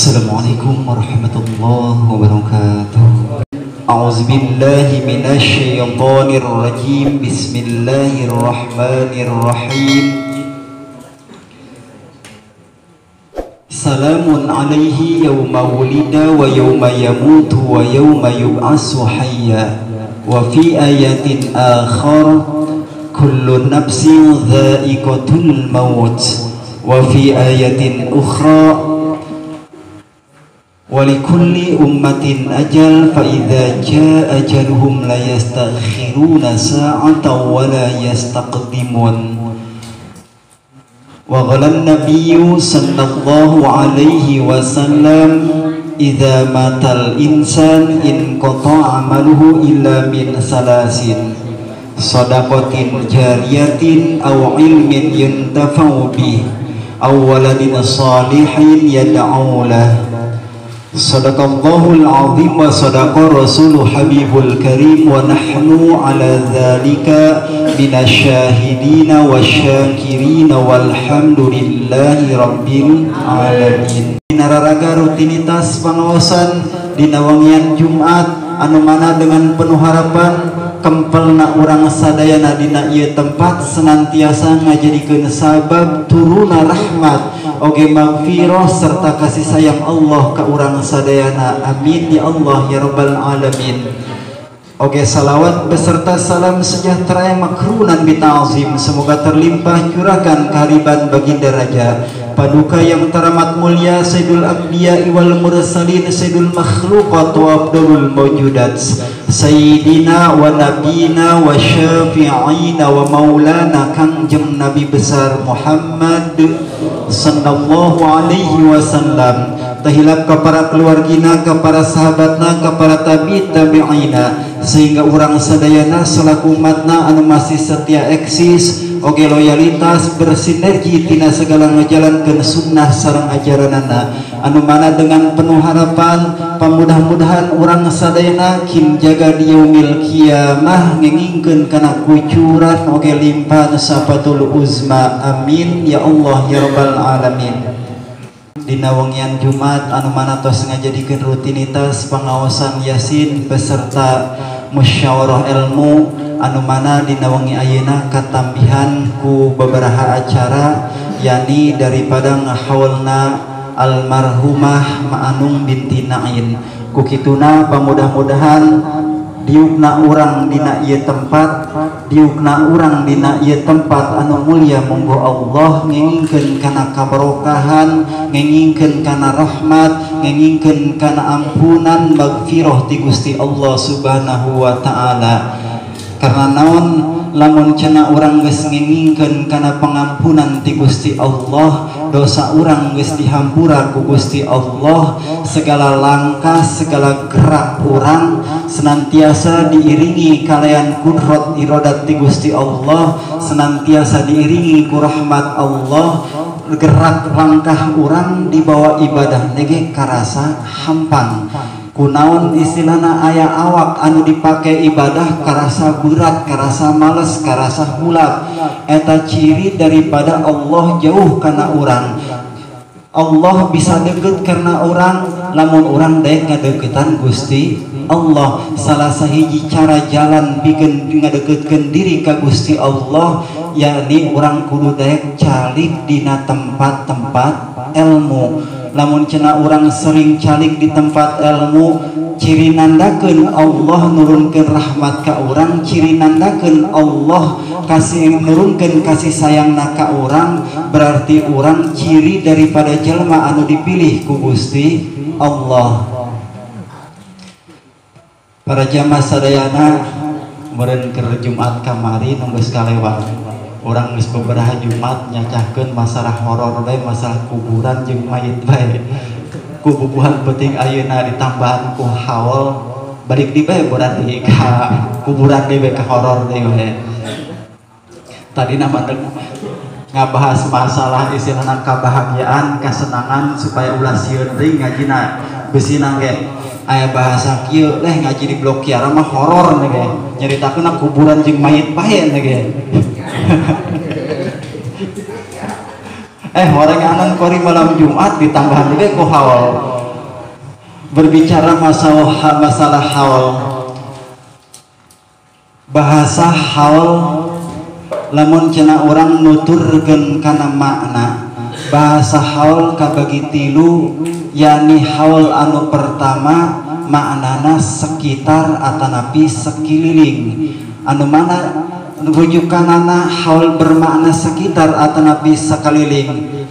Assalamualaikum warahmatullahi wabarakatuh. A'udzu billahi minasy syaithanir rajim. Bismillahirrahmanirrahim. Salamun alaihi yawma wulida wa yawma yamutu wa yawma yub'atsu hayya. Wa fi ayatin akhar kullu nafsin dha'iqatul maut. Wa fi ayatin ukhra walikulli ummatin ajal fa idza jaa ajaluhum la yastakhiruna sa'atan wa la yastaqdimun. Wa qala an-nabiyyu sallallahu alaihi wasallam idza matal insan in qata'a amaluhu illa min salasin shadaqatin jariyatin aw ilmin yuntafa'u bih aw waladin salihin yad'u lahu. Sadaqallahul azim wa sadaqa rasuluh habibul karim wa nahnu ala dhalika minasyahidina wasyakirina walhamdulillahi rabbil alamin. Nararaga rutinitas pangaosan dina wangian Jumat anu mana dengan penuh harapan kempelna urang sadayana dina ieu tempat senantiasa ngajadikeun sabab turuna rahmat oge magfirah serta kasih sayang Allah ka urang sadayana. Amin ya Allah ya rabbal alamin. Oge salawat beserta salam sejahtera yang makrunan bita'zim semoga terlimpah curahkan kehariban baginda raja paduka yang teramat mulia sayyidul anbiya wal mursalin sayyidul makhluqat wa abdul mawjudat sayyidina wa nabina wa syafi'ina wa maulana kangjeng nabi besar Muhammad sallallahu alaihi wasallam. Tahilap ka para keluargina, ka para sahabatna, ka para tabi'ina sehingga orang sadayana selaku umatna anu masih setia eksis oge loyalitas bersinergi tina segala ngajalankeun sunnah sareng ajaranana anu mana dengan penuh harapan pamudah-mudahan urang sadayana kin jaga di yaumil kiamah ngengingkeun kana kucuran oge limpahan safatul uzma. Amin ya Allah ya rabbal alamin. Dina wangian Jumat anu mana tos ngajadikeun rutinitas pangaosan Yasin beserta musyawarah ilmu anu mana dina wangi ayeuna katambihan ku babaraha acara yakni daripada ngahaulna almarhumah Ma'anung binti Nain. Ku kituna pamudah-mudahan diukna urang dina ieu tempat diukna urang dina ieu tempat anu mulia monggo Allah ngengingkeun kana kabarokahan ngengingkeun kana rahmat ngengingkeun kana ampunan magfirah ti Gusti Allah subhanahu wa ta'ala. Karena naon lamun cenah urang geus ngengingkeun kana pangampunan ti Gusti Allah dosa urang geus dihampura ku Gusti Allah segala langkah segala gerak urang senantiasa diiringi kalayan kudrat iradat ti Gusti Allah senantiasa diiringi ku rahmat Allah gerak langkah urang dibawa ibadah nege karasa hampang. Kunaon istilahna aya awak anu dipake ibadah karasa berat, karasa males, karasa hulap. Eta ciri daripada Allah jauh kana urang. Allah bisa deket karena orang lamun orang daek ngadeketan Gusti Allah. Salah sahiji cara jalan bikin ngadeketkeun diri ka Gusti Allah yakni orang kudu daek calik dina tempat-tempat ilmu. Lamun cenah urang sering calik di tempat ilmu ciri nandakeun Allah nurunkeun rahmat ka urang, ciri nandakeun Allah kasih nurunkeun kasih sayangna ka urang, berarti urang ciri daripada jelma anu dipilih ku Gusti Allah. Para jamaah sadayana meureun keur Jumat kamari nu geus kalewat orang geus beberapa Jumat nyacahkeun masalah horor bae, masalah kuburan jeung mayit bae. Ku bubuhan penting ayeuna ditambahan ku haul balik di bae berarti ka kuburan deui ka horor deui bae. Tadi nama ngabahas masalah istilahna kebahagiaan, kesenangan supaya ulah sieun deui ngajina beusina ge aya bahasa kieu leh ngaji di blok kiara mah horor ge nyaritakeun kuburan jeung mayit bae ge. Horenganan kori malam Jumat ditambahan juga ku haul Berbicara masalah haul, bahasa haul lamun cenah orang nuturkeun kana makna bahasa haul kabagi tilu, yakni haul anu pertama maknana sekitar atanapi sekeliling, anu mana rujukanana haul bermakna sekitar atanapi sekeliling.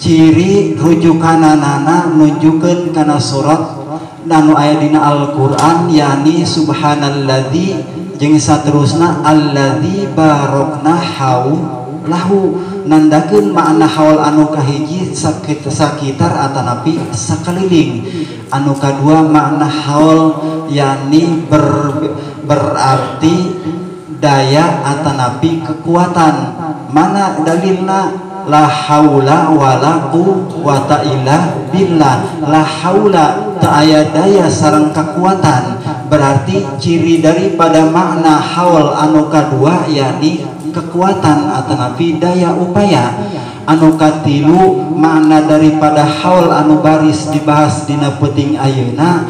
Ciri rujukanana nunjukkeun kana surat anu aya dina Al-Qur'an, yakni subhanalladzi jeung saterusna alladzi barokna lahu, nandakeun makna haul anu kahiji sakitar atanapi sakeliling. Anu kadua makna haul yakni berarti daya atanapi kekuatan. Mana dalilna? La haula wala quwwata illa billah. La haula teu aya daya sareng kekuatan, berarti ciri daripada makna haul anu kadua yakni kekuatan atanapi daya upaya. Anu katilu makna daripada haul anu baris dibahas dina peuting ayeuna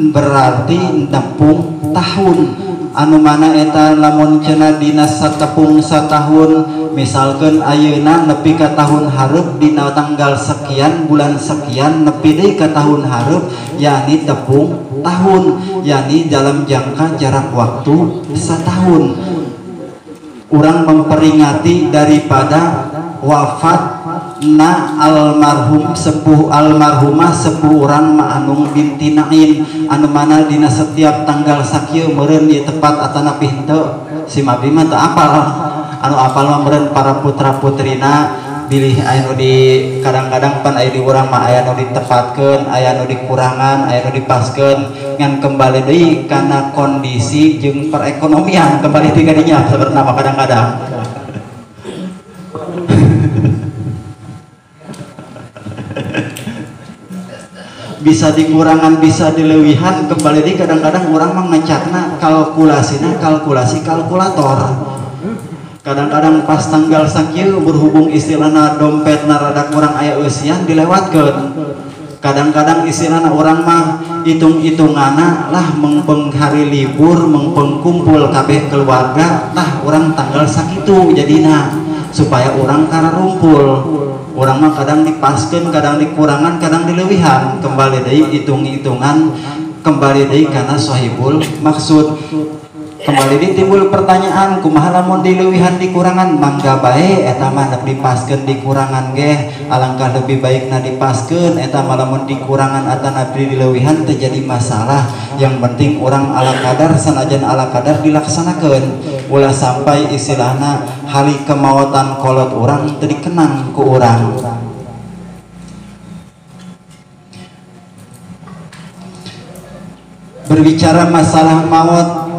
berarti nepung tahun. Anu mana eta lamun cenah dina satepung satahun, misalkan ayeuna nepi ka tahun hareup dina tanggal sekian bulan sekian nepi deui ka tahun hareup, yakni tepung tahun, yakni dalam jangka jarak waktu setahun. Urang memperingati daripada wafatna almarhum almarhumah sepuh urang Ma'anung binti Naim, anu mana dina setiap tanggal sakieu meureun ieu tepat atanapi henteu si Mabdi mah teu apal. Anu apal mah meureun para putra-putrina bilih aya nu di kadang-kadang pan aya di urang mah aya nu ditepatkeun, aya nu dikurangan, aya nu dipaskeun ngan kembali deui kana kondisi jeung perekonomian kembali ti kadinya sabenerna mah kadang-kadang. Bisa dikurangan bisa dileuwihan kembali di kadang-kadang orang mah ngecatna kalkulasina kalkulasi kalkulator. Kadang-kadang pas tanggal sakieu berhubung istilahna dompetna rada kurang aya eusian dilewatkeun. Kadang-kadang istilahna orang mah hitung-hitunganna lah mengpeng hari libur mengpeng kumpul kabeh keluarga tah orang tanggal sakitu jadina supaya orang kararumpul. Orang mah kadang dipaskeun, kadang dikurangan, kadang dileuwihan. Kembali deui hitung-hitungan, kembali deui kana sahibul maksud. Kembali deui timbul pertanyaan, kumaha lamun dileuwihan dikurangan? Mangga bae eta mah neuk dipaskeun dikurangan ge, alangkah lebih baikna dipaskeun eta mah lamun dikurangan atanapi dileuwihan teu jadi masalah. Yang penting orang ala kadar sanajan ala kadar dilaksanakeun. Ulah sampai istilahna hari kemaotan kolot orang teu dikenang ku urang. Berbicara masalah maut,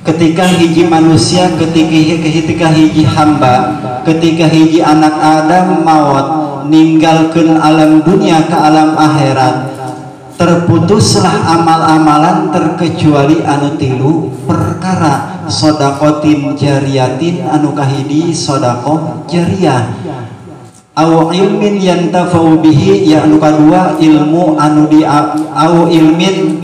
ketika hiji manusia, ketika hiji hamba, ketika hiji anak Adam maut ninggalkeun alam dunia ke alam akhirat, terputuslah amal-amalan terkecuali anu tilu perkara. Sodakotin jariyatin anu kahidi sodakoh jariyah, au ilmin yantafau bihi ya anu kadua ilmu anu di au ilmin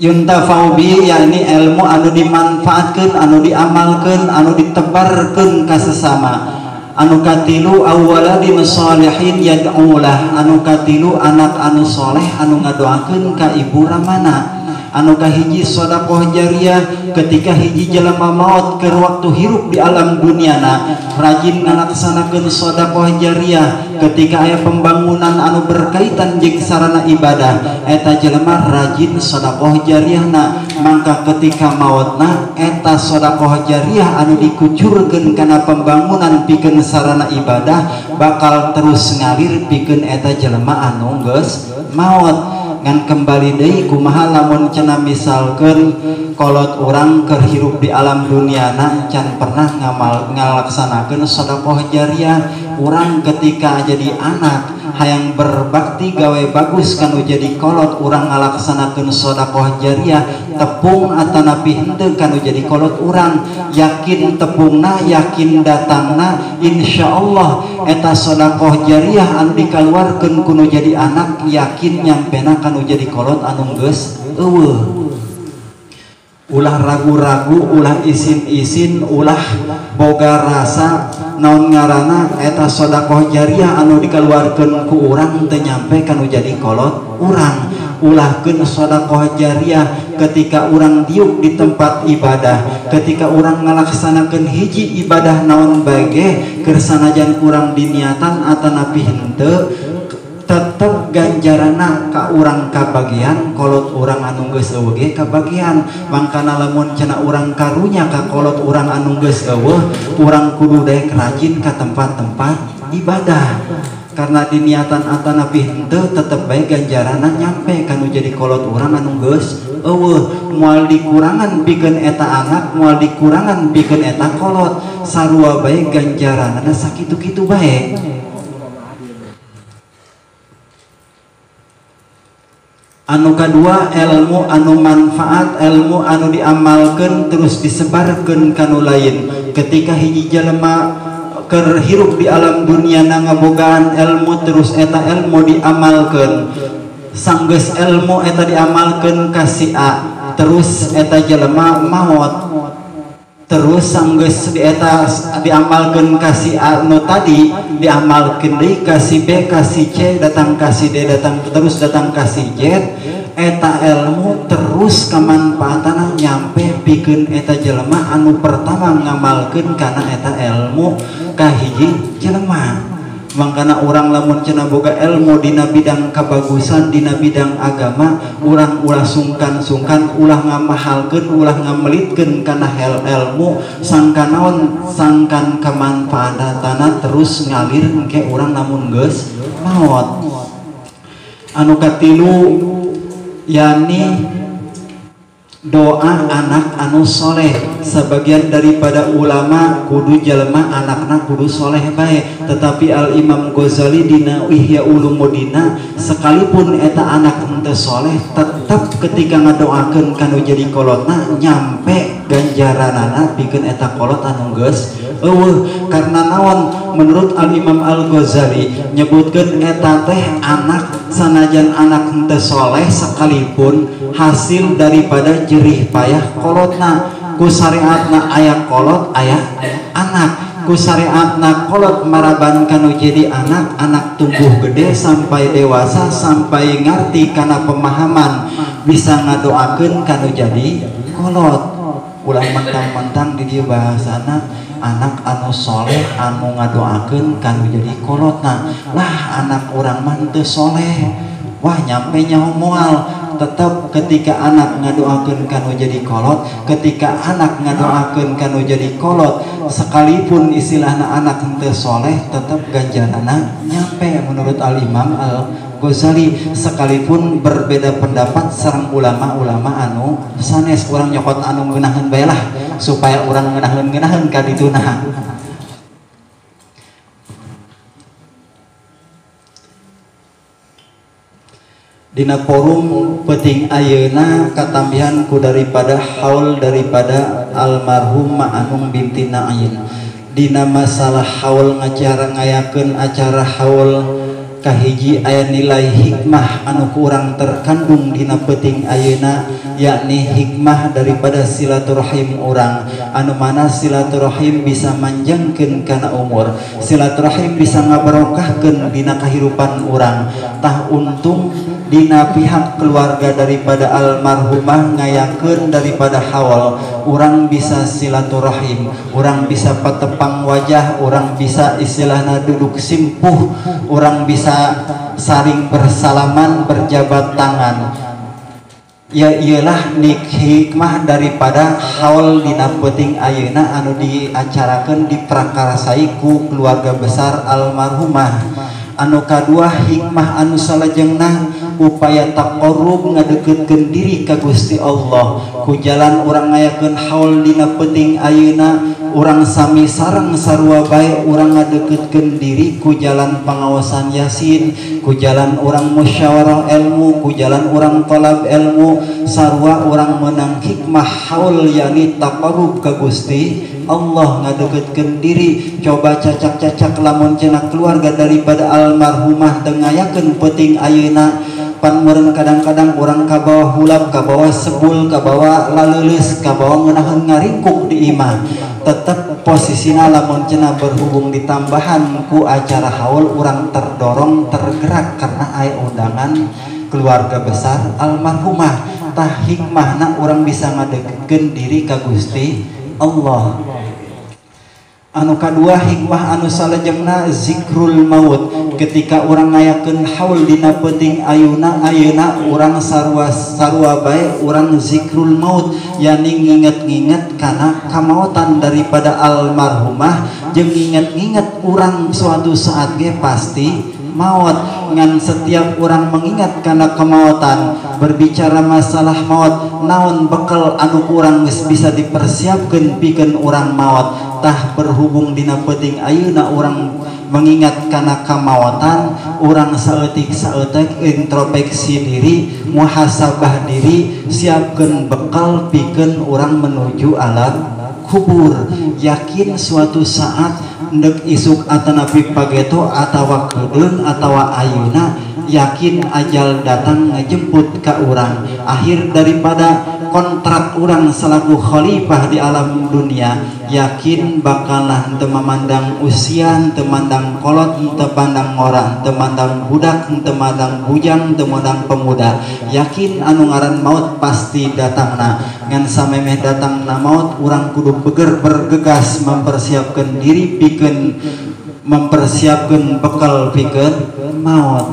yuntafau bihi yakni ilmu anu dimanfaatkeun anu diamalkeun anu ditebarkeun ka sesama. Anu katilu awwaladin sholihin yad'ulah, anu katilu anak anu soleh anu ngadoakeun ka ibu ramana. Anu kahiji sedekah jariyah, ketika hiji jelema maut keur waktu hirup di alam duniana rajin ngalaksanakeun sedekah jariyah. Ketika aya pembangunan anu berkaitan jeung sarana ibadah eta jelema rajin sedekah jariyahna, maka ketika mautna eta sedekah jariyah anu dikucurkeun kana pembangunan pikeun sarana ibadah bakal terus ngalir pikeun eta jelema anu geus maut. Ngan kembali deui kumaha lamun cenah misalkeun kolot urang keur hirup di alam duniana can pernah ngalaksanakeun sedekah jariyah. Urang ketika jadi anak hayang berbakti gawe bagus kanu jadi kolot urang ngalaksanakeun sedekah jariah tepung atanapi henteu kanu jadi kolot urang yakin tepungna yakin datangna insyaallah eta sedekah jariah anu dikaluarkeun kuno jadi anak yakin nyampena kanu jadi kolot anu geus eueuh. Ulah ragu-ragu, ulah isin-isin, ulah boga rasa naon ngaranna eta sedekah jariah anu dikeluarkeun ku urang teu nyampe kanu jadi kolot urang. Ulahkeun sedekah jariah ketika urang diuk di tempat ibadah, ketika urang ngalaksanakeun hiji ibadah naon bae ge keur sanajan urang diniatan atanapi henteu tetep ganjarana ka urang kabagian kolot urang anu geus eueuh ge kabagian. Mangkana lamun cenah urang karunya ka kolot urang anu geus eueuh urang kudu daek rajin ka tempat-tempat ibadah karena diniatan atanapi henteu tetep bae ganjarana nyampe kanu jadi kolot urang anu geus eueuh. Moal dikurangan pikeun eta anak, moal dikurangan pikeun eta kolot, sarua bae ganjaranana sakitu-kitu bae. Anu kadua ilmu anu manfaat, ilmu anu diamalkeun terus disebarkeun kanu lain. Ketika hiji jelema keur hirup di alam dunia ngabogaan ilmu terus eta ilmu diamalkeun, sanggeus ilmu eta diamalkeun ka si A, terus eta jelema maot. Terus sanggeus eta diamalkeun ka si A nu tadi diamalkeun deui ka si B ka si C datang ka si D datang terus datang ka si Z. Eta ilmu terus kamanfaatana nyampe pikeun eta jelema anu pertama ngamalkeun kana eta ilmu ka hiji jelema. Mangkana urang lamun cenah boga ilmu dina bidang kabagusan dina bidang agama urang ulah sungkan-sungkan ulah ngamahalkeun ulah ngamelitkeun kana ilmu sangkan naon sangkan kamanfaatana terus ngalir engke urang lamun geus maot. Anu katilu yakni doa anak anu soleh. Sebagian daripada ulama kudu jelema anakna kudu soleh bae, tetapi Al Imam Ghazali dina Ihya Ulumuddin sekalipun eta anak henteu soleh tetap ketika ngadoakeun kanu jadi kolotna nyampe ganjaranana pikeun eta kolot anu geus eueuh. Karena naon menurut Al Imam Al Ghazali nyebutkeun eta teh anak sanajan anak henteu soleh sekalipun hasil daripada jerih payah kolotna. Ku syariatna aya kolot aya anak, ku syariatna kolot maraban kanu jadi anak tumbuh gede sampai dewasa sampai ngarti kana pemahaman bisa ngadoakeun kanu jadi kolot. Ulah mentang-mentang di dieu bahasana anak anu soleh anu ngadoakeun kanu jadi kolotna lah anak urang mah teu soleh wah nyampe nyaho moal. Tetap ketika anak ngadoakeun kanu jadi kolot, ketika anak ngadoakeun kanu jadi kolot, sekalipun istilahna anak henteu soleh tetap ganjaranna nyampe menurut Al Imam Al Ghazali. Sekalipun berbeda pendapat sareng ulama-ulama anu sanes urang nyokot anu ngeunaheun bae lah supaya urang ngeunaheun ka dituna. Dina forum penting ayeuna katambihan ku daripada haul daripada almarhum Ma'anum binti Na'in. Dina masalah haul ngacara ngayakeun acara haul kahiji aya nilai hikmah anu kurang terkandung dina penting ayeuna, yakni hikmah daripada silaturahim urang anu mana silaturahim bisa manjangkeun kana umur, silaturahim bisa ngabarokahkeun dina kahirupan urang. Tah untung dina pihak keluarga daripada almarhumah ngayakeun daripada haul urang bisa silaturahim, urang bisa patepang wajah, urang bisa istilahna duduk simpuh, urang bisa saling bersalaman berjabat tangan. Ya iyalah hikmah daripada haul dina peuting ayeuna anu diacarakeun diprakarasai ku keluarga besar almarhumah. Anu kadua hikmah anu salajengna upaya taqarrub ngadeukeutkeun diri ka Gusti Allah ku jalan urang ngayakeun haul dina peuting ayeuna urang sami sareng sarua bae urang ngadeketkeun diri ku jalan pangaosan Yasin, ku jalan urang musyawarah ilmu, ku jalan urang talab ilmu, sarua urang menang hikmah haul yani taqarrub ka Gusti Allah ngadeketkeun diri. Coba cacak-cacak lamun cenah keluarga daripada almarhumah teu ngayakeun peuting ayeuna pan meureun kadang-kadang urang kabawa hulap, kabawa sebul, kabawa laleuleus, kabawa ngeunaheun ngaringkuk di imah, tetep posisina lamun cenah berhubung ditambahan ku acara haul urang terdorong tergerak karena aya undangan keluarga besar almarhumah. Tah hikmahna urang bisa ngadeketkeun diri ka Gusti Allah. Anu kadua hikmah anu salajengna zikrul maut. Ketika urang ngayakeun haul dina peuting ayeuna urang sarua bae urang zikrul maut, yani nginget-nginget kana kamaotan daripada almarhumah jeung nginget-nginget urang suatu saat ge pasti maut. Ngan setiap orang mengingat karena kemautan, berbicara masalah maut, naon bekal anu urang geus bisa dipersiapkeun pikeun urang maut. Tah berhubung dina peuting ayeuna urang mengingat karena kamautan, urang saeutik-saeutik introspeksi diri, muhasabah diri, siapkeun bekal pikeun urang menuju alam kubur. Yakin suatu saat ndek isuk atanapi pageto atawa kedeun atawa ayeuna, yakin ajal datang ngejemput ka urang. Akhir daripada kontrak urang selaku khalifah di alam dunia, yakin bakalah teu mamandang usia, teu mandang kolot, teu pandang ngora, teu mandang budak, teu mandang bujang, teu mandang pemuda. Yakin anu ngaran maut pasti datangna. Ngan samemeh datangna maut, urang kudu bergegas mempersiapkan diri pikeun mempersiapkan bekal pikeun maut.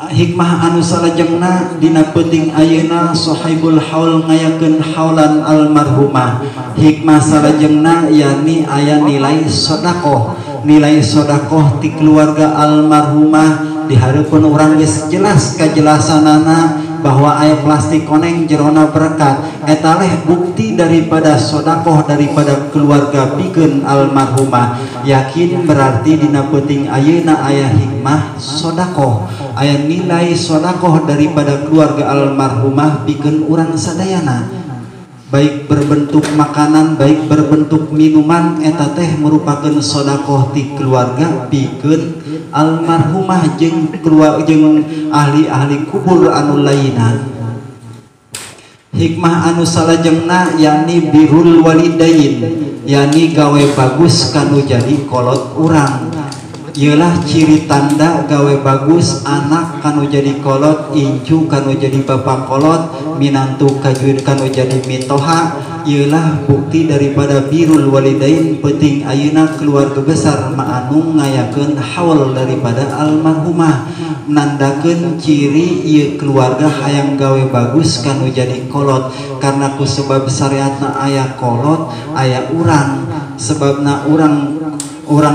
Hikmah anu salajengna dina peuting ayeuna sahibul haul ngayakeun haulan almarhumah. Hikmah salajengna yani aya nilai sedekah. Nilai sedekah ti keluarga almarhumah di hareupeun urang geus jelas kajelasanana bahwa aya plastik koneng jerona berkat. Eta leh bukti daripada sedekah daripada keluarga pikeun almarhumah. Yakin berarti dina peuting ayeuna aya hikmah sedekah, aya nilai sedekah daripada keluarga almarhumah pikeun urang sadayana, baik berbentuk makanan, baik berbentuk minuman. Eta teh merupakan sedekah ti keluarga pikeun almarhumah jeung ahli-ahli kubur anu lainna. Hikmah anu salajengna yakni birrul walidain, yakni gawe bagus kanu jadi kolot urang. Ialah ciri tanda gawe bagus anak kanu jadi kolot, incu kanu jadi bapak kolot, minantu kajuin kanu jadi mitoha. Ialah bukti daripada birrul walidain peuting ayeuna keluarga besar anu ngayakeun haul daripada almarhumah, nandakeun ciri ieu keluarga hayang gawe bagus kanu jadi kolot. Karena ku sebab syariatna aya kolot aya urang, sebabna urang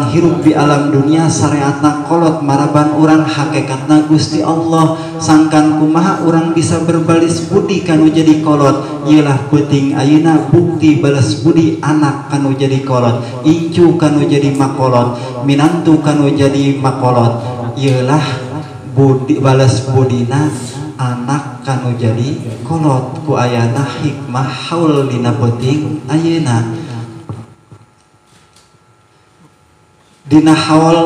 hirup di alam dunia syariatna kolot maraban urang hakikatna Gusti Allah. Sangkan kumaha urang bisa berbalis budi kanu jadi kolot. Ialah peuting ayeuna bukti balas budi anak kanu jadi kolot, incu kanu jadi makolot, minantu kanu jadi makolot. Ialah budi balas budina anak kanu jadi kolot. Ku ayana hikmah haul dina peuting ayeuna. Dina haul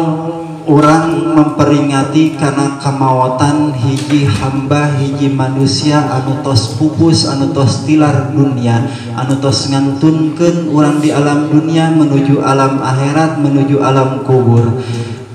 urang memperingati karena kamawatan hiji hamba, hiji manusia anu tos pupus, anu tos tilar dunia, anu tos ngantunkeun urang di alam dunia menuju alam akhirat, menuju alam kubur.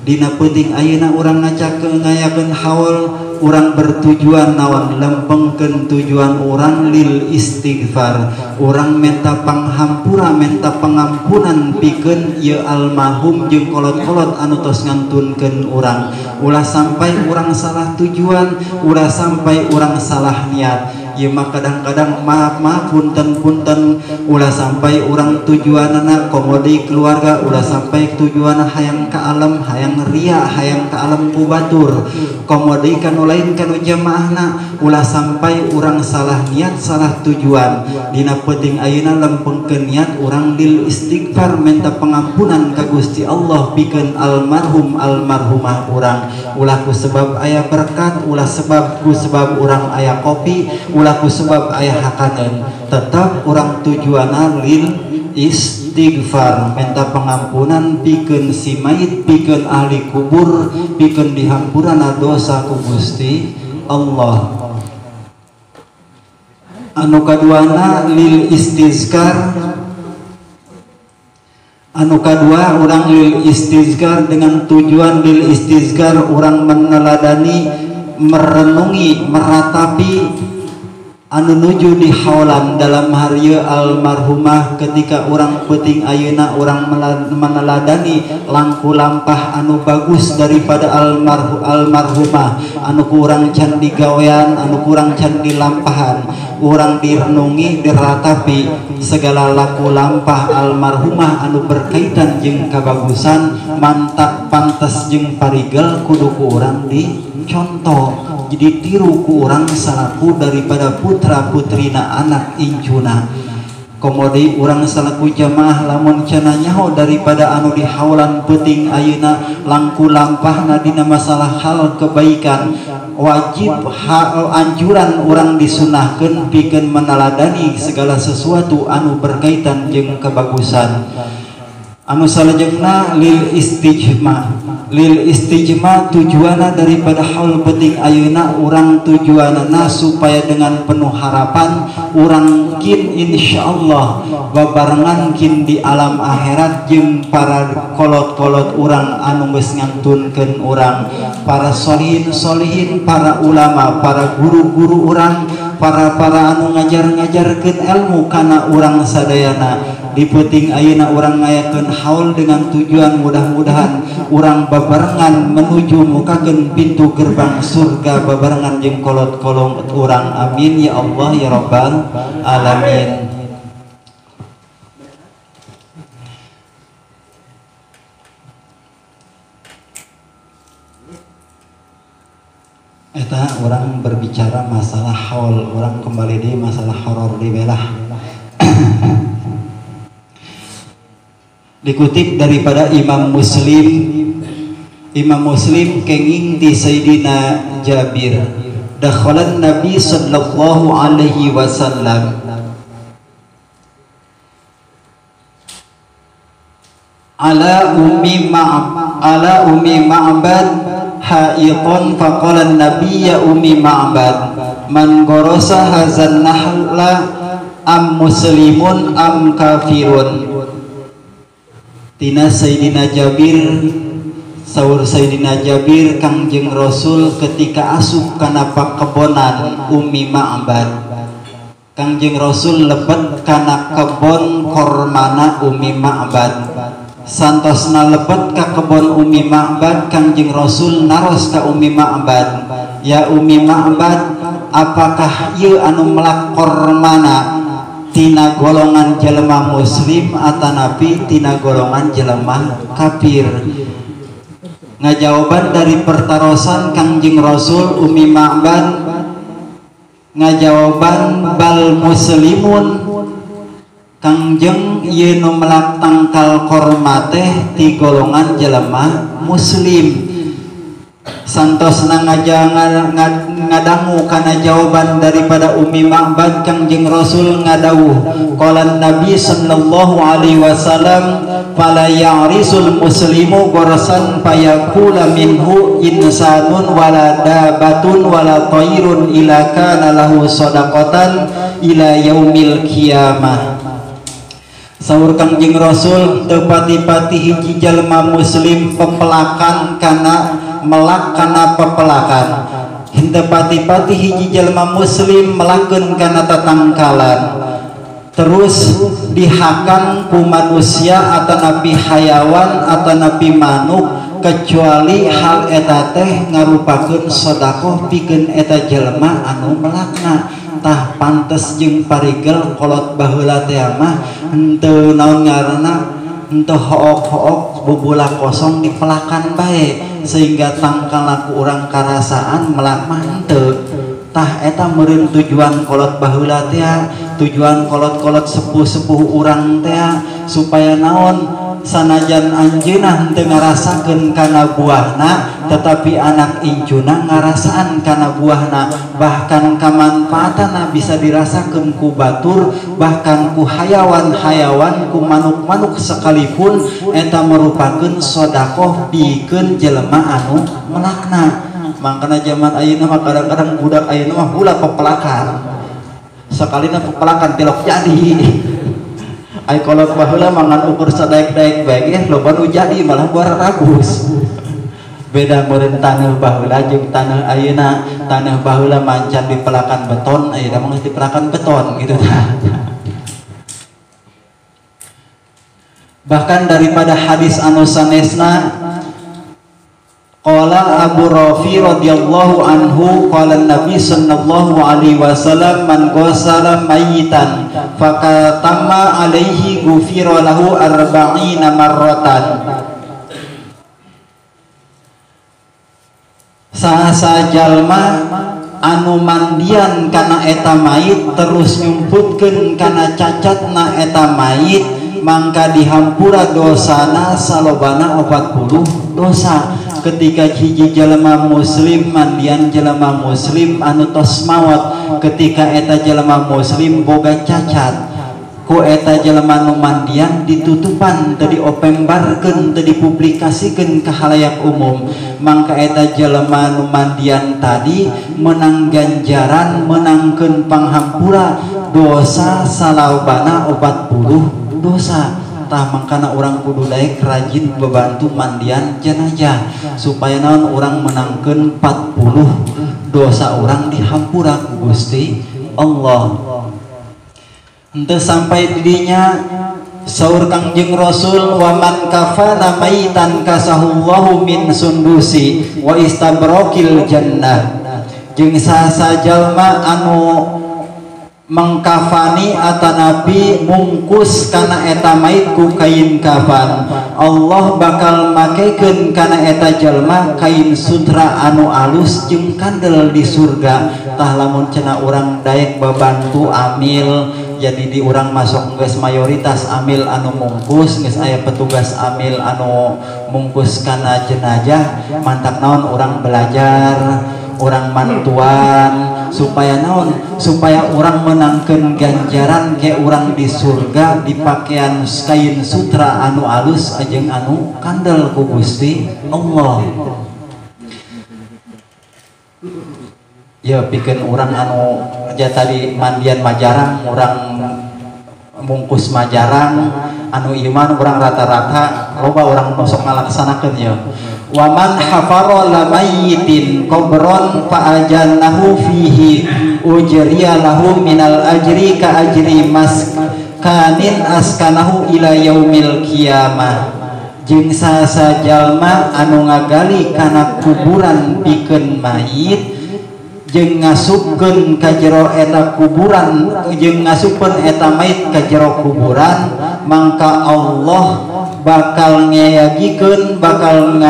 Dina peuting ayeuna urang ngayakeun haul, urang bertujuan naon, lempengkeun tujuan urang lil istighfar. Urang minta panghampura, minta pangampunan pikeun ieu almarhum jeung kolot-kolot anu tos ngantunkeun urang. Ulah sampai urang salah tujuan, ulah sampai urang salah niat. ieu mah kadang-kadang maaf punten ulah sampai urang tujuanana komodi keluarga, ulah sampai tujuan hayang ka alam, hayang ria, hayang ka alam ku batur, komodi kanu lain kanu jamaahna, ulah sampai urang salah niat salah tujuan. Dina penting ayeuna lempengkeun niat urang lil istighfar minta pengampunan ka Gusti Allah pikeun almarhum almarhumah urang, ulah ku sebab aya berkat, ulah ku sebab urang aya kopi, ulah ku sebab aya hakaneun, tetap urang tujuanna lil istighfar minta pengampunan pikeun si mayit, pikeun ahli kubur, pikeun dihampurana dosa ku Gusti Allah. Anu kaduana lil istizkar, anu kadua urang lil istizkar dengan tujuan lil istizkar urang meneladani, merenungi, meratapi anu nuju di haulan dalam harieu almarhumah ketika urang peuting ayeuna urang meneladani langkung lampah anu bagus daripada almarhumah anu kurang can digawean, anu kurang can dilampahan, urang direnungi diratapi segala laku lampah almarhumah anu berkaitan jeung kabagusan mantap pantes jeung parigel kudu ku urang dicontoh, jadi tiru ku urang salaku daripada putra putrina anak injuna. Komodi urang salaku jamaah lamun cenah nyaho daripada anu di haulan peuting ayeuna langkung lampahna dina masalah hal kebaikan, wajib anjuran urang disunahkeun pikeun meneladani segala sesuatu anu berkaitan jeung kebagusan. Anu salajengna lil istijma tujuana daripada haul penting ayeuna urang tujuanana supaya dengan penuh harapan urang kin insyaallah babarengan kin di alam akhirat jeung para kolot-kolot urang anu geus ngantunkeun urang, para solihin, para ulama, para guru-guru urang, para anu ngajar-ngajarkeun ilmu kana urang sadayana. Di peuting ayeuna urang ngayakeun haul dengan tujuan mudah-mudahan urang babarengan menuju mukakeun pintu gerbang surga babarengan jeung kolot-kolot urang. Amin ya Allah ya rabbal alamin. Eta orang berbicara masalah haul, orang kembali di masalah horor di belah. Dikutip daripada Imam Muslim kenging di Sayyidina Jabir, dakhalan Nabi sallallahu alaihi wasallam ala ummi Ma'bad haiton faqala Nabi ya ummi Ma'bad man gorosa hazan nahla am muslimun am kafirun. Tina Sayyidina Jabir, saur Sayyidina Jabir Kangjeng Rasul ketika asup kana pakebonan Ummi Ma'bad, Kangjeng Rasul lebet kana kebon kormana Ummi Ma'bad. Santosna lebet ka kebon Ummi Ma'bad, Kangjeng Rasul naros ka Ummi Ma'bad, ya Ummi Ma'bad, apakah ieu anu melak kormana tina golongan jelema muslim atanapi tina golongan jelema kafir? Ngajawaban dari pertarosan Kangjeng Rasul Ummi Ma'bad ngajawaban bal muslimun, Kangjeng ieu nu melak tangkal korma teh ti golongan jelema muslim. Santosna ngadangu kana jawaban daripada Ummi Ma'bad, Kangjeng Rasul ngadawuh qala Nabi sallallahu alaihi wasallam fala ya'risul muslimu gharasan fayakula minhu insanun wala dabatun wala tairun ila kana lahu sadaqatan ila yaumil qiyamah. Saur Kangjeng Rasul teu pati-pati hiji jalma muslim pepelakan kana melak kana pepelakan, henteu pati-pati hiji jalma muslim melakkeun kana tatangkalan, terus dihakan ku manusia atanapi hayawan atanapi manuk kecuali hal eta teh ngarupakeun sedekah pikeun eta jelema anu melakna. tah pantes jeung parigel kolot baheula teh mah henteu naon ngaranna henteu hook-hook bubula kosong dipelakan bae sehingga tangkal ku urang karasaan melak mah henteu tah eta meureun tujuan kolot baheula teh tujuan kolot-kolot sepuh-sepuh urang teh supaya naon sanajan anjeunna henteu ngarasakeun kana buahna tetapi anak injuna ngarasaan kana buahna bahkan kamanfaatanna bisa dirasakeun ku batur bahkan ku hayawan-hayawan ku manuk-manuk sekalipun eta merupakeun sedekah pikeun jelema anu melakna. Makana zaman ayeuna mah kadang-kadang budak ayeuna mah heula pepelakan sakalina pepelakan tilok jadi ai kolot baheula mangan ukur sadaek-daek bae loba nu jadi malah buara ragus. Beda meureun taneuh baheula jeung taneuh ayeuna. Taneuh baheula mancan dipelakan beton, ayeuna mah dipelakan beton gitu tah. Bahkan daripada hadis anu sanesna qala Abu Rafi radhiyallahu anhu qala Nabi sallallahu alaihi wasallam man ghasala mayyitan fakatama alaihi ghufira lahu 40 marratan. Saha jalma anu mandian kana eta mayit terus nyumputkeun kana cacatna eta mayit mangka dihampura dosana salobana 40 dosa. Ketika hiji jelema muslim mandian jelema muslim anu tos maot ketika eta jelema muslim boga cacat ku eta jelema nu mandian ditutupan teu diopembarkeun teu dipublikasikeun ka halayak umum mangka eta jelema nu mandian tadi menang ganjaran menangkeun panghampura dosa salobana 40 dosa. Tah mangkana orang kudu daek rajin bebantu mandian jenazah supaya naon orang menangkeun 40 dosa orang dihampura ku Gusti Allah. Henteu sampai didinya saur Kangjeng Rasul wa man kafana maitan kasahullahu min sundusi wa istabrokil jannah. Jeung saha jalma anu mengkafani atanapi mungkus kana eta mayit ku kain kafan Allah bakal makekeun kana eta jalma kain sutra anu alus jeung kandel di surga. Tah lamun cenah urang daek babantu amil jadi di urang masuk geus mayoritas amil anu mungkus geus aya petugas amil anu mungkus kana jenazah mantak naon urang belajar orang mantuan supaya naon supaya orang menangkeun ganjaran ke orang di surga di pakaian kain sutra anu alus ajeng anu kandel ku Gusti Allah. Ya pikeun orang anu aja tadi mandian majarang orang mungkus majarang anu iman orang rata-rata loba orang nosok ngalaksanakeun ya. Waman hafara la mayyitin qabron fa ajannahu fihi ujriya lahu minal ajri ka ajri maskanin askanahu ila yaumil qiyamah. Jeung saha jalma anu ngagali kana kuburan pikeun mayit jeung ngasupkeun ka jero eta kuburan jeung ngasupkeun eta mayit ka jero kuburan mangka Allah bakal ngayagikeun bakal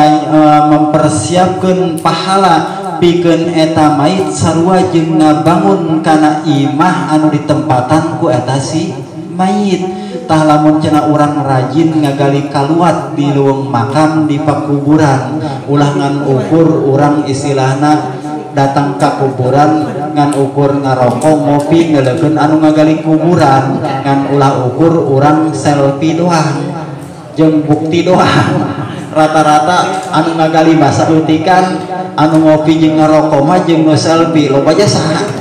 mempersiapkeun pahala pikeun eta mayit sarua jeung ngabangun kana imah anu ditempatan ku eta si mayit. Tah lamun cenah urang rajin ngagali kaluat di leuweung makam di pakuburan ulah ngan ukur urang istilahna datang ke kuburan ngan ukur ngarokok ngopi ngelekeun anu ngagali kuburan ngan ulah ukur urang selfie doang jeung bukti doang. Rata-rata anu ngagali masa utikan anu ngopi jeung ngarokok mah jeung nu selfie loba jasa.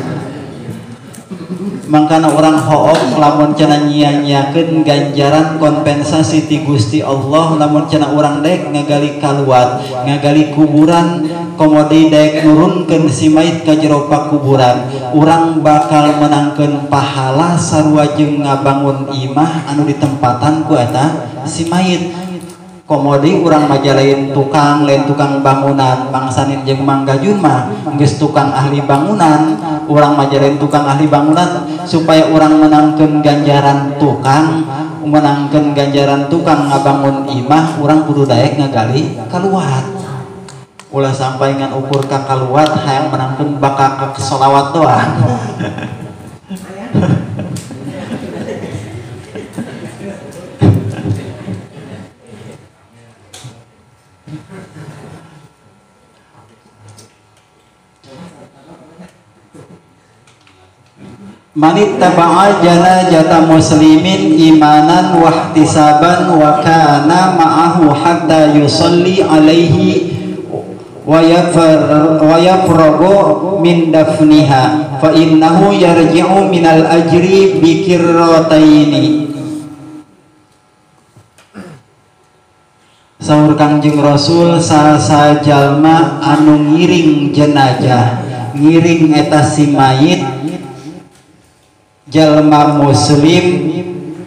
Mangkana orang hook lamun cenah nyia-nyiakeun ganjaran kompensasi ti Gusti Allah lamun cenah urang daek ngagali kaluat ngagali kuburan komodi daek nurunkeun si mayit ka jero pakuburan urang bakal menangkeun pahala sarua jeung ngabangun imah anu ditempatan ku eta si mayit. komodi urang mah lain tukang bangunan mangsanin jeung manggajun mah geus tukang ahli bangunan, urang mah lain tukang ahli bangunan supaya urang menangkeun ganjaran tukang ngabangun imah urang kudu daek ngagali kaluat ulah sampai ngan ukur ka kaluat hayang menangkeun bakal ka sholawat doang. Manit taba'a janajata muslimin imanan wa ihtisaban wa kana ma'ahu hatta yusalli alaihi wa yafragu min dafniha fa innahu yarji'u minal ajri bikirrataini. Saur Kangjeng Rasul saha jalma anu ngiring jenazah, ngiring eta si mayit jalma muslim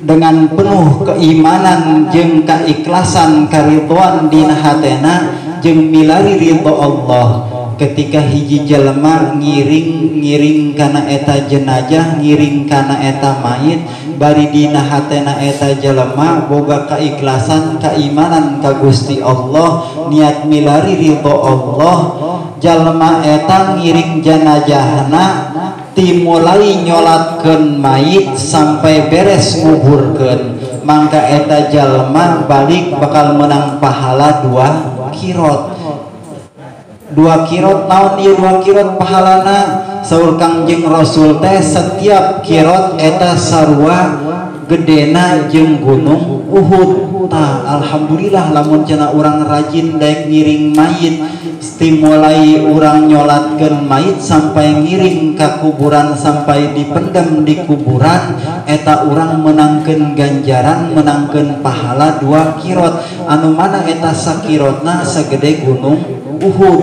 dengan penuh keimanan jeung keikhlasan karidhoan dina hatena jeung milari ridho Allah. Ketika hiji jalma ngiring kana eta jenazah, ngiring kana eta mayit, bari dina hatena eta jalma boga keikhlasan keimanan ka Gusti Allah, niat milari ridho Allah, jalma eta ngiring jenazahna dimulai nyolatkeun mayit sampai beres nguburkeun, mangka eta jalma balik bakal menang pahala 2 kirot. 2 kirot naon ieu 2 kirot pahalana? Saur Kangjeng Rasul teh setiap kirot eta sarua gedena jeung gunung Uhud. Tah alhamdulillah lamun cenah urang rajin daek ngiring mayit, dimulai urang nyolatkeun mayit sampai ngiring ka kuburan sampai dipendem di kuburan, eta urang menangkeun ganjaran, menangkeun pahala 2 kirot anu mana eta sakirotna sagede gunung Uhud.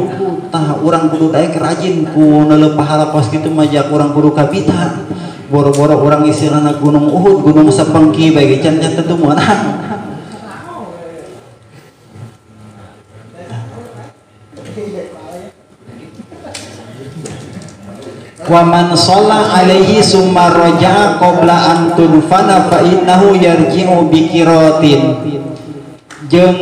Tah urang kudu daek rajin ku neuleuh pahala pos kitu mah jak urang kudu kabita. Boro-boro urang istilahna gunung Uhud, gunung sapengki bae can tentu meunang. Wa man shalla alaihi summa raja'a qabla an tudfana fa innahu yarji'u bi qiratin. Jeung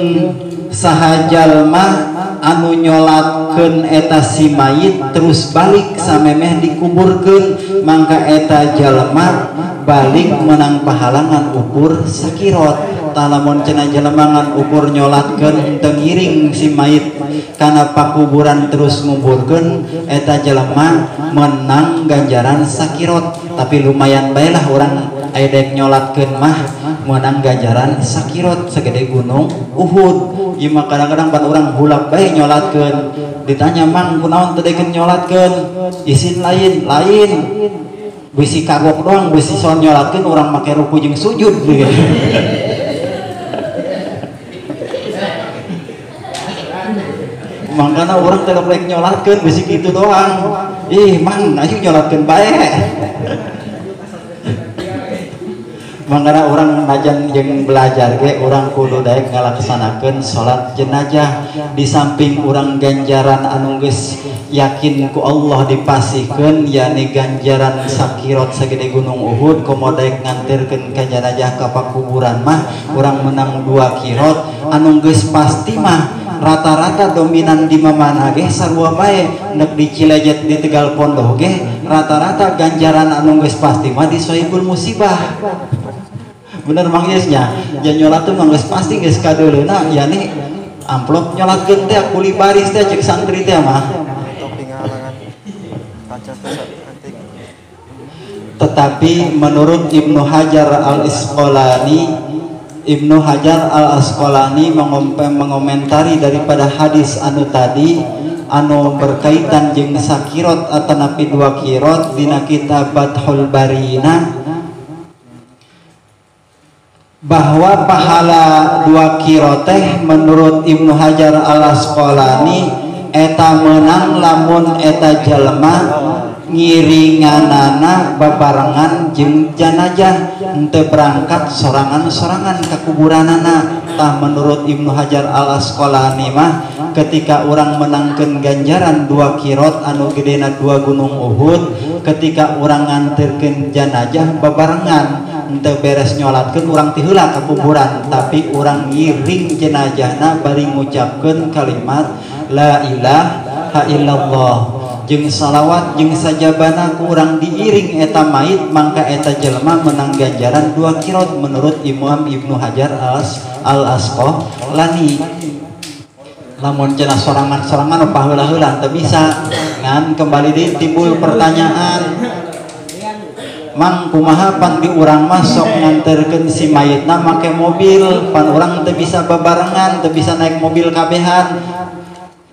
saha jalma anu nyolatkeun eta si mayit terus balik samemeh dikuburkeun, mangka eta jalma balik menang pahalangan ukur sakirot. Tah lamun cenah jalma ngan ukur nyolatkeun teu ngiring si mayit kana pakuburan terus nguburkeun, eta jalma menang ganjaran sakirot. Tapi lumayan bae lah urang aya daek nyolatkeun mah menang ganjaran sakirot sagede gunung Uhud. Ieu mah kadang-kadang pan urang hulak bae nyolatkeun, ditanya mang kunaon teu daek nyolatkeun, isin lain bisi kagok doang, bisi soal nyolatkeun urang make ruku jeung sujud gitu. Makanya orang tidak boleh nyolatkeun bisi kitu doang. Ih mang ayo nyolatkeun bae. Makanya orang najan jeung belajar ge urang kudu daek ngalaksanakeun salat jenazah. Di samping urang ganjaran anu geus yakin ku Allah dipasihkeun, yakni ganjaran sakirot sagede gunung Uhud, komo daek nganterkeun ka jenazah ka pakuburan mah urang menang 2 kirot anu geus pasti mah rata-rata dominan di mana ge sarua bae nek di Cilejet di Tegal Pondok ge rata-rata ganjaran anu geus pasti mah di Sohibul Musibah. Bener mang geusnya jan nyolat teh mah geus pasti geus kadeuleuna yakni amplop nyolatkeun teh kuli baris teh cek santri teh mah. Tetapi menurut Ibnu Hajar Al-Asqalani mengomentari daripada hadis anu tadi anu berkaitan jeung sakirot atau napi 2 kirot dina kitab Fathul Barina, bahwa pahala 2 kirot teh menurut Ibnu Hajar Al-Asqalani eta menang lamun eta jalma ngiringanana babarengan jeung janajah henteu berangkat sorangan-sorangan ka kuburanana. Tah menurut Ibnu Hajar Al Asqalani mah ketika orang menangkeun ganjaran 2 kirot anu gedena 2 gunung Uhud, ketika orang nganterkeun janajah babarengan henteu beres nyolatkeun urang ti heula ka kuburan, tapi orang ngiring jenajahna bari ngucapkeun kalimat la ilaha illallah jeung salawat jeung sajabana ku urang diiring eta mait, mangka eta jelema menang ganjaran 2 kirot menurut Imam Ibnu Hajar Al Asqalani. Lamun cenah sorangan-sorangan apa heula-heula teu bisa ngan. Kembali di timbul pertanyaan, mang kumaha pan di urang mah sok nganterkeun si mayitna make mobil, pan urang teu bisa babarengan, teu bisa naik mobil kabehan.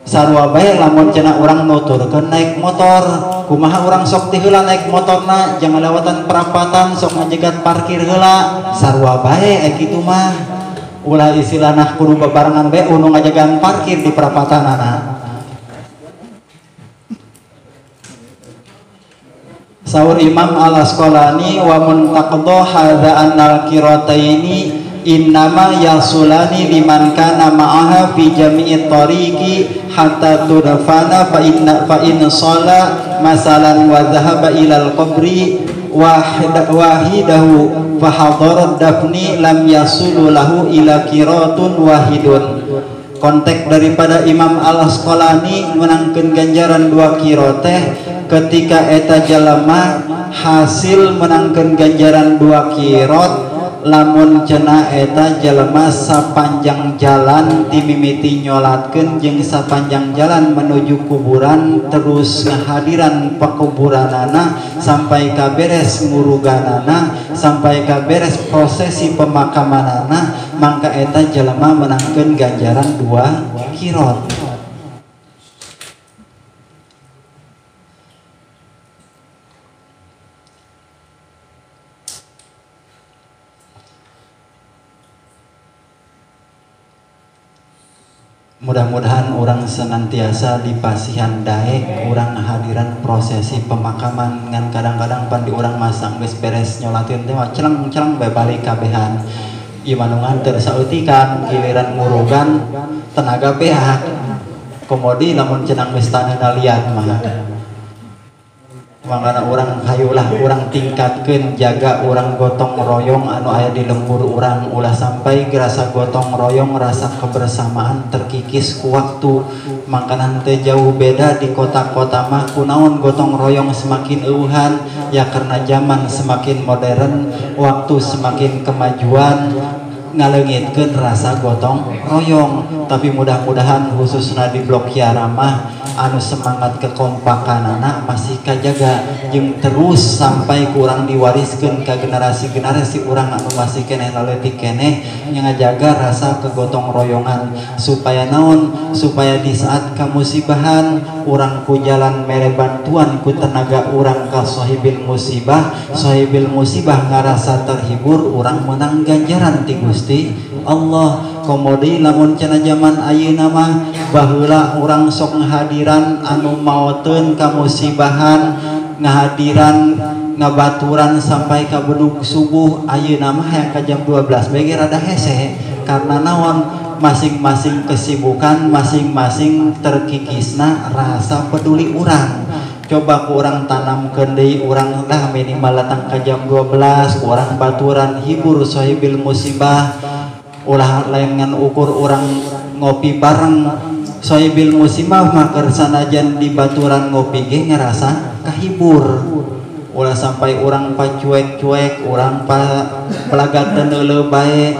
Sarua bae lamun cenah urang nuturkeun naik motor, kumaha urang sok ti heula naik motorna, jangan lewatan perapatan sok ngajegat parkir heula. Sarua bae kitu mah. Ulah istilahna kudu babarengan bae unu ngajagaan parkir di perapatanana. Saur Imam Al Asqalani wa muntaqadha hadza annal qirataini innama yasulani liman kana ma'aha fi jami'i tariqi hatta tudfana fa in sala masalan wa dhahaba ilal qabri wahidahu fa hadara dafni lam yasulu lahu ila qiratun wahidun. Konteks daripada Imam Al Asqalani menangkeun ganjaran 2 qirot teh ketika eta jalema hasil menangkeun ganjaran 2 qirot lamun cenah eta jalema sapanjang jalan dimimiti nyolatkeun jeung sapanjang jalan menuju kuburan terus ngahadiran pakuburanana sampai kaberes nguruganana sampai kaberes prosesi pemakamanana, mangka eta jalema menangkeun ganjaran 2 qirot. Mudah-mudahan orang senantiasa dipasihan daek orang hadiran prosesi pemakaman ngan kadang-kadang pan di orang masang geus beres nyolatin teh celeng-celeng bae balik kabehan ieu manungan teu saeutikan giliran ngurugan tenaga pihak komodi lamun cenah geus taneuna liat mah. Mangana urang hayulah urang tingkatkeun jaga urang gotong royong anu aya di lembur urang, ulah sampai gerasa gotong royong rasa kebersamaan terkikis ku waktu. Mangkana teh jauh beda di kota-kota mah kunaon gotong royong semakin eueuhan ya karena zaman semakin modern, waktu semakin kemajuan ngaleungitkeun rasa gotong royong. Tapi mudah-mudahan khususna di Blok Kiara mah anu semangat kekompakanana masih kajaga jeung terus sampai kurang diwariskeun ka generasi-generasi urang anu masih keneh leutik keneh ngajaga rasa kegotong royongan supaya naon, supaya di saat kamusibahan urang ku jalan mere bantuan ku tenaga urang ka sahibil musibah ngarasa terhibur urang menang ganjaran ti Gusti Allah. Komodi lamun cenah zaman ayeuna mah baheula urang sok ngahadiran anu maoteun kamusibahan, ngahadiran ngabaturan sampai ka bedug subuh, ayeuna mah hayang ka jam 12 bege rada hese karena naon, masing-masing kesibukan, masing-masing terkikisna rasa peduli urang. Coba ku urang tanamkeun deui urang lah minimal datang ka jam 12 urang baturan hibur sahibil musibah, ulah lain ngan ukur orang ngopi bareng sahibil musibah mah keur sanajan di baturan ngopi ge ngerasa kahibur. Ulah sampai orang pacuek-cuek, orang pelagateun heuleuh bae,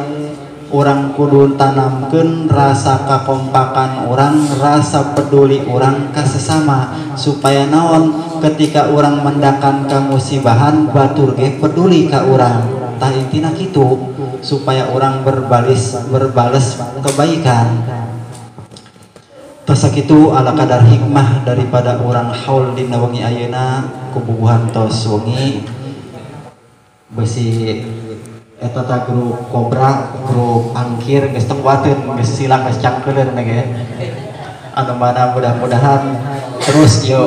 orang kudu tanamkeun rasa kakompakan orang, rasa peduli orang ka sesama supaya naon, ketika orang mendakan kamusibahan batur ge peduli ka urang. Tah intina kitu supaya orang berbales kebaikan. Tasakitu ala kadar hikmah daripada orang haul dina wengi ayeuna kububuhan tos wengi besi eta teh grup kobra, grup angkir geus tekuateun geus silang geus cangkeuleun ge. Anu mana mudah-mudahan terus yo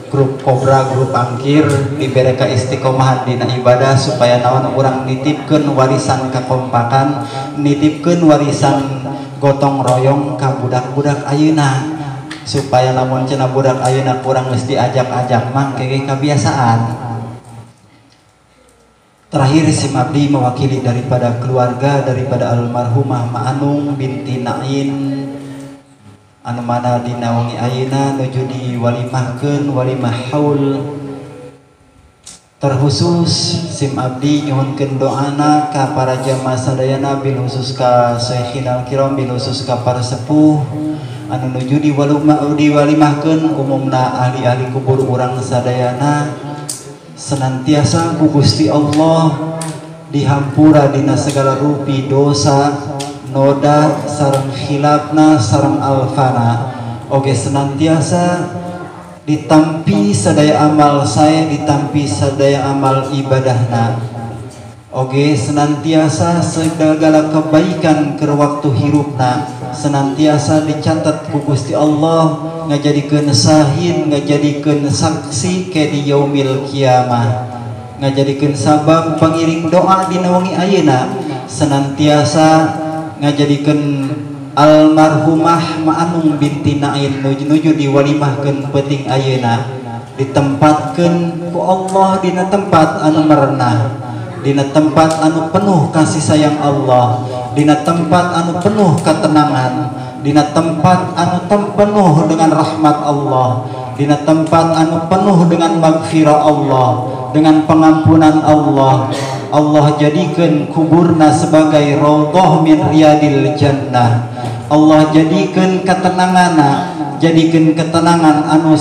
grup kobra grup angkir diberi ka istiqomahan dina ibadah supaya naon urang nitipkeun warisan kakompakan, nitipkeun warisan gotong royong ka budak-budak ayeuna supaya lamun cenah budak ayeuna kurang geus diajak-ajak mah kege kebiasaan. Terakhir si Abdi mewakili daripada keluarga daripada almarhumah Ma'anung binti Nain anu mana dina wengi ayeuna nuju diwalimahkeun walimah haul. Terkhusus sim Abdi nyuhunkeun doana ka para jamaah sadayana bil khusus ka Syekhinal Kiram bil khusus ka para sepuh anu nuju diwalimahkeun umumna ahli-ahli kubur urang sadayana senantiasa ku Gusti Allah dihampura dina segala rupi dosa noda sareng khilafna sareng alfana oge senantiasa ditampi sadaya amal saya ditampi sadaya amal ibadahna oge senantiasa segala kebaikan ke waktu hirupna senantiasa dicatat ku Gusti Allah ngajadikeun sahin ngajadikeun saksi ke di yaumil kiamah ngajadikeun sabab pangiring doa dina wengi ayeuna senantiasa ngajadikeun almarhumah Ma'anung binti Nain nuju diwalimahkeun peuting ayeuna ditempatkeun ku Allah dina tempat anu merenah dina tempat anu penuh kasih sayang Allah dina tempat anu penuh ketenangan dina tempat anu penuh dengan rahmat Allah dina tempat anu penuh dengan maghfirah Allah dengan pengampunan Allah. Allah jadikan kuburna sebagai raudhah min riyadil jannah. Allah jadikan jadikan ketenangan anu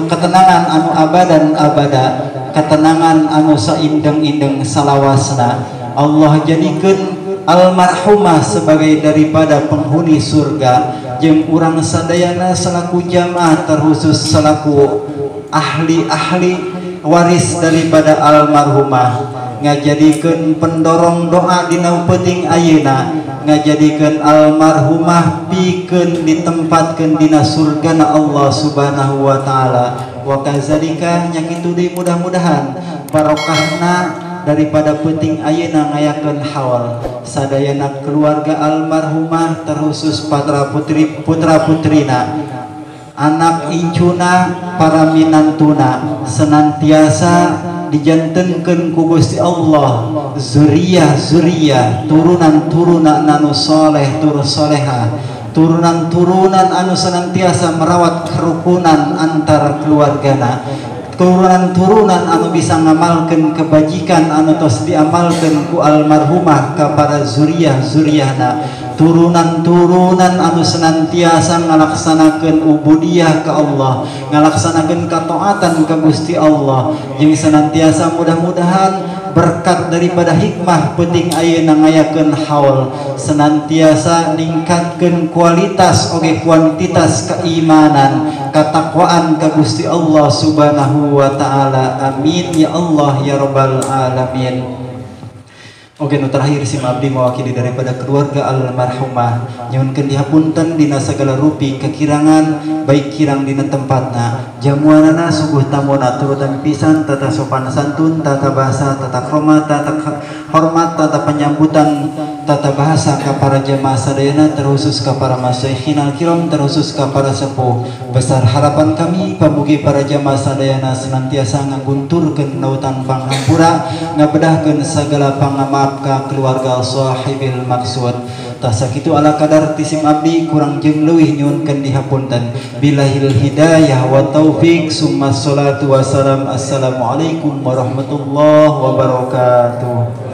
ketenangan anu abadan abada, ketenangan anu saindeng-indeng salawasna. Allah jadikan almarhumah sebagai daripada penghuni surga jeung urang sadayana selaku jamaah terkhusus selaku ahli-ahli waris daripada almarhumah ngajadikeun pendorong doa dina peuting ayeuna ngajadikeun almarhumah pikeun ditempatkeun dina surgana Allah Subhanahu wa taala wa kadzalika nya kitu deui mudah-mudahan barokahna daripada peuting ayeuna ngayakeun haul sadayana keluarga almarhumah terkhusus putra putrina anak incuna para minantuna senantiasa dijantenkeun ku Gusti Allah zuriyah turunan anu soleh tur soleha turunan anu senantiasa merawat kerukunan antara keluargana turunan anu bisa ngamalkeun kebajikan anu tos diamalkeun ku almarhumah ka para zuriyahna turunan anu senantiasa ngalaksanakeun ubudiyah ka Allah ngalaksanakeun kataatan ka Gusti Allah jeung senantiasa mudah-mudahan berkat daripada hikmah peuting ayeuna ngayakeun haul senantiasa ningkatkeun kualitas oge kuantitas keimanan katakwaan ka Gusti Allah Subhanahu wa taala amin ya Allah ya rabbal alamin. Oke, nu terakhir si Abdi mewakili daripada keluarga almarhumah nyuhunkeun dihapunten dina sagala rupi kekirangan baik kirang dina tempatna jamuanana suguh tamuna turutan pisan tata sopan santun tata bahasa tata hormat tata hormat tata penyambutan tata bahasa ka para jamaah sadayana terkhusus ka para masyayikhinal kiram terkhusus ka para sepuh besar harapan kami pamugi para jamaah sadayana senantiasa ngagunturkeun nautan panghampura ngabedahkeun sagala pangamaaf ka keluarga sahibil maksud tasa kitu ala kadar tisim abdi kurang jeung leuwih nyuhunkeun dihapunten bilahil hidayah wa taufik summa salatu wassalam assalamualaikum warahmatullahi wabarakatuh.